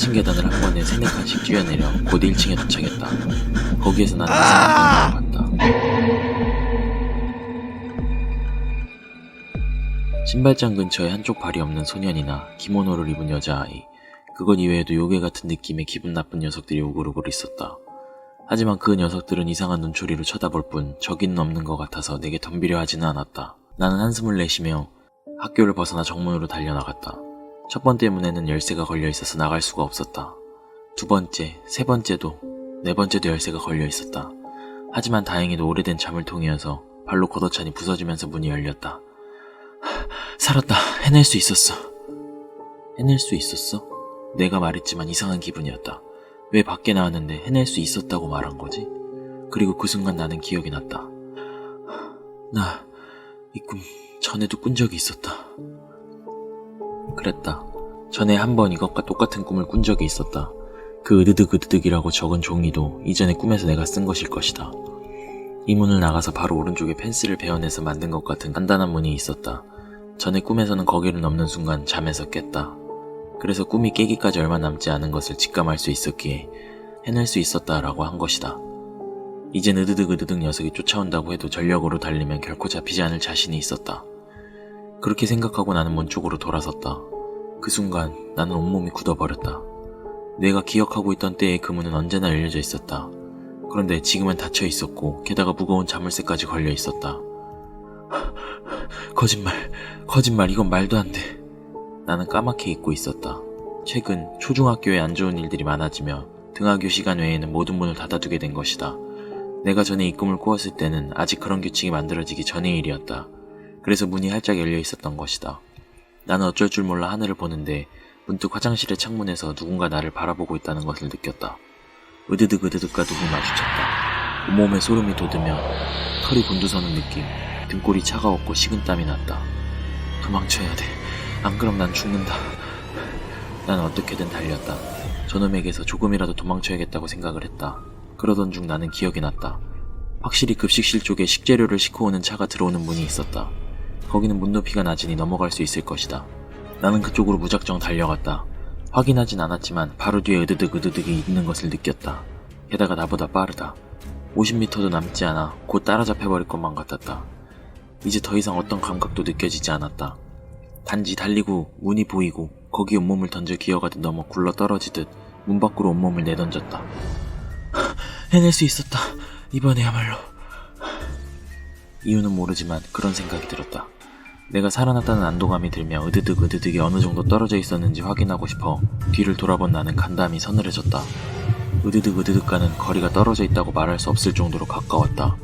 4층 계단을 한 번에 3~4칸씩 뛰어내려 곧 1층에 도착했다. 거기에서 나는 이상한 방향으로 갔다. 신발장 근처에 한쪽 발이 없는 소년이나 기모노를 입은 여자아이, 그것 이외에도 요괴 같은 느낌의 기분 나쁜 녀석들이 오글오글 있었다. 하지만 그 녀석들은 이상한 눈초리로 쳐다볼 뿐 적이는 없는 것 같아서 내게 덤비려 하지는 않았다. 나는 한숨을 내쉬며 학교를 벗어나 정문으로 달려나갔다. 첫 번째 문에는 열쇠가 걸려 있어서 나갈 수가 없었다. 두 번째, 세 번째도, 네 번째도 열쇠가 걸려 있었다. 하지만 다행히도 오래된 자물통이어서 발로 걷어차니 부서지면서 문이 열렸다. 살았다. 해낼 수 있었어. 해낼 수 있었어? 내가 말했지만 이상한 기분이었다. 왜 밖에 나왔는데 해낼 수 있었다고 말한 거지? 그리고 그 순간 나는 기억이 났다. 나 이 꿈 전에도 꾼 적이 있었다. 그랬다. 전에 한 번 이것과 똑같은 꿈을 꾼 적이 있었다. 그 으드득이라고 적은 종이도 이전에 꿈에서 내가 쓴 것일 것이다. 이 문을 나가서 바로 오른쪽에 펜슬을 베어내서 만든 것 같은 간단한 문이 있었다. 전에 꿈에서는 거기를 넘는 순간 잠에서 깼다. 그래서 꿈이 깨기까지 얼마 남지 않은 것을 직감할 수 있었기에 해낼 수 있었다라고 한 것이다. 이젠 으드득 녀석이 쫓아온다고 해도 전력으로 달리면 결코 잡히지 않을 자신이 있었다. 그렇게 생각하고 나는 문 쪽으로 돌아섰다. 그 순간 나는 온몸이 굳어버렸다. 내가 기억하고 있던 때의 그 문은 언제나 열려져 있었다. 그런데 지금은 닫혀 있었고 게다가 무거운 자물쇠까지 걸려 있었다. 거짓말, 이건 말도 안 돼. 나는 까맣게 잊고 있었다. 최근 초중학교에 안 좋은 일들이 많아지며 등하교 시간 외에는 모든 문을 닫아두게 된 것이다. 내가 전에 이 꿈을 꾸었을 때는 아직 그런 규칙이 만들어지기 전의 일이었다. 그래서 문이 활짝 열려 있었던 것이다. 나는 어쩔 줄 몰라 하늘을 보는데 문득 화장실의 창문에서 누군가 나를 바라보고 있다는 것을 느꼈다. 으드득과 눈이 마주쳤다. 온몸에 소름이 돋으며 털이 곤두서는 느낌, 등골이 차가웠고 식은땀이 났다. 도망쳐야 돼. 안 그럼 난 죽는다. 난 어떻게든 달렸다. 저놈에게서 조금이라도 도망쳐야겠다고 생각을 했다. 그러던 중 나는 기억이 났다. 확실히 급식실 쪽에 식재료를 싣고 오는 차가 들어오는 문이 있었다. 거기는 문 높이가 낮으니 넘어갈 수 있을 것이다. 나는 그쪽으로 무작정 달려갔다. 확인하진 않았지만 바로 뒤에 으드득이 있는 것을 느꼈다. 게다가 나보다 빠르다. 50m도 남지 않아 곧 따라잡혀버릴 것만 같았다. 이제 더 이상 어떤 감각도 느껴지지 않았다. 단지 달리고 문이 보이고 거기에 온몸을 던져 기어가듯 넘어 굴러 떨어지듯 문 밖으로 온몸을 내던졌다. 해낼 수 있었다. 이번에야말로. 이유는 모르지만 그런 생각이 들었다. 내가 살아났다는 안도감이 들며 으드득이 어느 정도 떨어져 있었는지 확인하고 싶어 뒤를 돌아본 나는 간담이 서늘해졌다. 으드득과는 거리가 떨어져 있다고 말할 수 없을 정도로 가까웠다.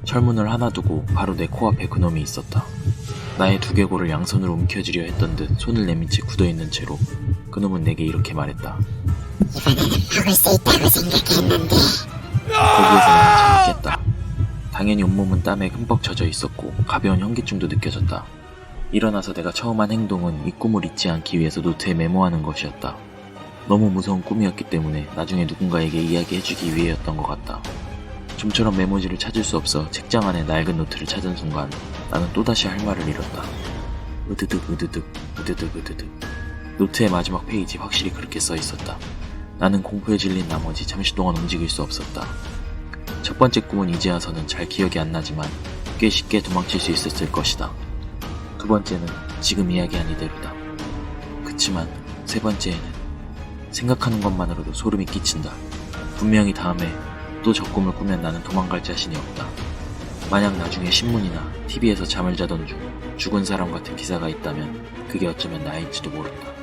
철문을 하나 두고 바로 내 코앞에 그놈이 있었다. 나의 두개골을 양손으로 움켜쥐려 했던 듯 손을 내민 채 굳어있는 채로 그놈은 내게 이렇게 말했다. 이번에는 먹을 수 있다고 생각했는데. 거기에서 나는 잠이 깼다. 당연히 온몸은 땀에 흠뻑 젖어 있었고 가벼운 현기증도 느껴졌다. 일어나서 내가 처음 한 행동은 이 꿈을 잊지 않기 위해서 노트에 메모하는 것이었다. 너무 무서운 꿈이었기 때문에 나중에 누군가에게 이야기해주기 위해였던 것 같다. 좀처럼 메모지를 찾을 수 없어 책장 안에 낡은 노트를 찾은 순간 나는 또다시 할 말을 잃었다. 으드득. 노트의 마지막 페이지 확실히 그렇게 써있었다. 나는 공포에 질린 나머지 잠시 동안 움직일 수 없었다. 첫 번째 꿈은 이제 와서는 잘 기억이 안 나지만 꽤 쉽게 도망칠 수 있었을 것이다. 두 번째는 지금 이야기한 이대로다. 그치만 세 번째에는 생각하는 것만으로도 소름이 끼친다. 분명히 다음에 또 저 꿈을 꾸면 나는 도망갈 자신이 없다. 만약 나중에 신문이나 TV에서 잠을 자던 중 죽은 사람 같은 기사가 있다면 그게 어쩌면 나일지도 모른다.